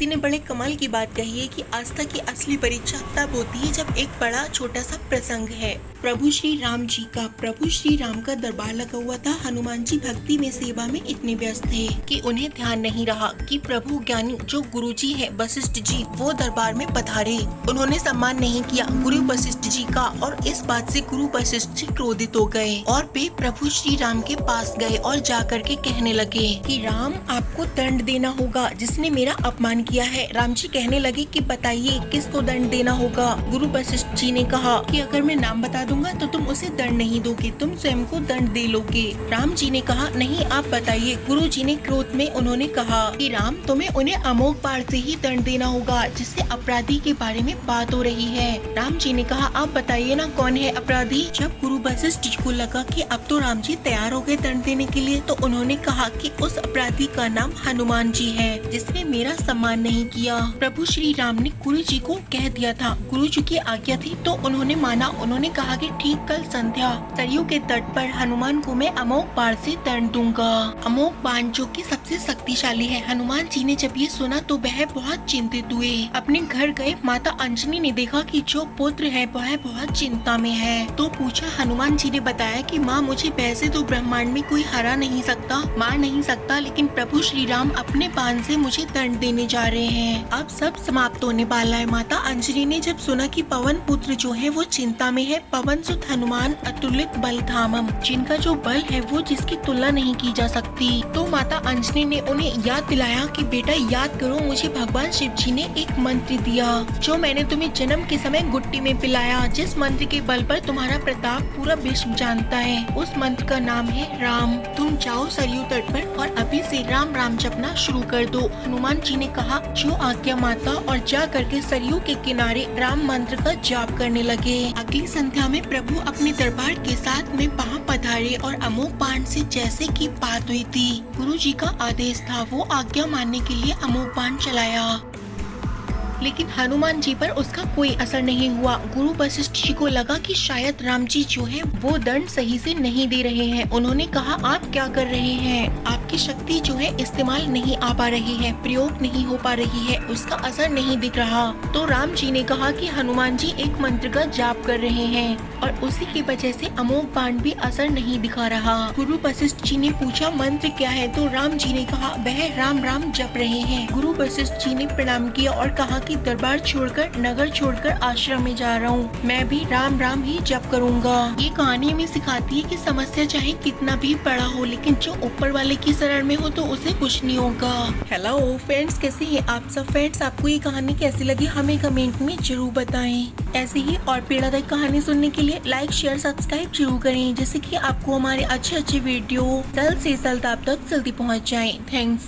किसी ने बड़े कमाल की बात कही है कि आस्था की असली परीक्षा तब होती है जब एक बड़ा छोटा सा प्रसंग है। प्रभु श्री राम का दरबार लगा हुआ था। हनुमान जी भक्ति में सेवा में इतने व्यस्त थे कि उन्हें ध्यान नहीं रहा कि प्रभु ज्ञानी जो गुरुजी है वशिष्ठ जी वो दरबार में पधारे। उन्होंने सम्मान नहीं किया गुरु वशिष्ठ जी का और इस बात से गुरु वशिष्ठ जी क्रोधित हो गए और वे प्रभु श्री राम के पास गए और जाकर के कहने लगे कि राम आपको दंड देना होगा जिसने मेरा अपमान किया है। राम जी कहने लगे कि बताइए किसको दंड देना होगा। गुरु वशिष्ठ जी ने कहा कि अगर मैं नाम बता दूंगा तो तुम उसे दंड नहीं दोगे, तुम स्वयं को दंड दे लोगे। राम जी ने कहा नहीं आप बताइए। गुरु जी ने क्रोध में उन्होंने कहा कि राम तुम्हें उन्हें अमोघ बाण से ही दंड देना होगा जिससे अपराधी के बारे में बात हो रही है। राम जी ने कहा आप बताइए ना कौन है अपराधी। जब गुरु वशिष्ठ जी को लगा कि अब तो राम जी तैयार हो गए दंड देने के लिए तो उन्होंने कहा कि उस अपराधी का नाम हनुमान जी है जिसने मेरा सम्मान नहीं किया। प्रभु श्री राम ने गुरु जी को कह दिया था, गुरु जी की आज्ञा थी तो उन्होंने माना। उन्होंने कहा कि ठीक कल संध्या सरयू के तट पर हनुमान को मैं अमोघ बाण से दंड दूंगा। अमोघ बाण जो कि सबसे शक्तिशाली है। हनुमान जी ने जब ये सुना तो वह बहुत चिंतित हुए। अपने घर गए, माता अंजनी ने देखा कि जो पुत्र है वह बहुत चिंता में है तो पूछा। हनुमान जी ने बताया कि माँ मुझे वैसे तो ब्रह्मांड में कोई हरा नहीं सकता, मार नहीं सकता, लेकिन प्रभु श्री राम अपने बाण से मुझे दंड देने जा रहे हैं। अब सब समाप्त होने वाला है। माता अंजनी ने जब सुना कि पवन पुत्र जो है वो चिंता में है, पवन सुत हनुमान अतुलित बल धामम, जिनका जो बल है वो जिसकी तुलना नहीं की जा सकती, तो माता अंजनी ने उन्हें याद दिलाया कि बेटा याद करो मुझे भगवान शिव जी ने एक मंत्र दिया जो मैंने तुम्हें जन्म के समय गुट्टी में पिलाया, जिस मंत्र के बल पर तुम्हारा प्रताप पूरा विश्व जानता है। उस मंत्र का नाम है राम। तुम जाओ सरयू तट पर और अभी से राम राम जपना शुरू कर दो। हनुमान जी ने कहा जो आज्ञा माता, और जा करके सरयू के किनारे राम मंत्र का जाप करने लगे। अगली संध्या में प्रभु अपने दरबार के साथ में वहाँ पधारे और अमोघ बाण से जैसे की बात हुई थी गुरु जी का आदेश था वो आज्ञा मानने के लिए अमोघ बाण चलाया, लेकिन हनुमान जी पर उसका कोई असर नहीं हुआ। गुरु वशिष्ठ जी को लगा कि शायद राम जी जो है वो दंड सही से नहीं दे रहे हैं। उन्होंने कहा आप क्या कर रहे हैं, आपकी शक्ति जो है इस्तेमाल नहीं आ पा रही है, प्रयोग नहीं हो पा रही है, उसका असर नहीं दिख रहा। तो राम जी ने कहा कि हनुमान जी एक मंत्र का जाप कर रहे हैं और उसी की वजह से अमोघ बाण भी असर नहीं दिखा रहा। गुरु वशिष्ठ जी ने पूछा मंत्र क्या है, तो राम जी ने कहा वह राम राम जप रहे हैं। गुरु वशिष्ठ जी ने प्रणाम किया और कहा कि दरबार छोड़कर नगर छोड़कर आश्रम में जा रहा हूँ, मैं भी राम राम ही जप करूँगा। ये कहानी हमें सिखाती है कि समस्या चाहे कितना भी बड़ा हो लेकिन जो ऊपर वाले की शरण में हो तो उसे कुछ नहीं होगा। हेलो फ्रेंड्स, कैसे हैं आप सब फ्रेंड्स? आपको ये कहानी कैसी लगी हमें कमेंट में जरूर बताएं। ऐसे ही और पीड़ादायक कहानी सुनने के लिए लाइक शेयर सब्सक्राइब जरूर करें जिससे कि आपको हमारे अच्छे वीडियो जल्द से जल्द आप तक जल्दी पहुँच जाए। थैंक्स।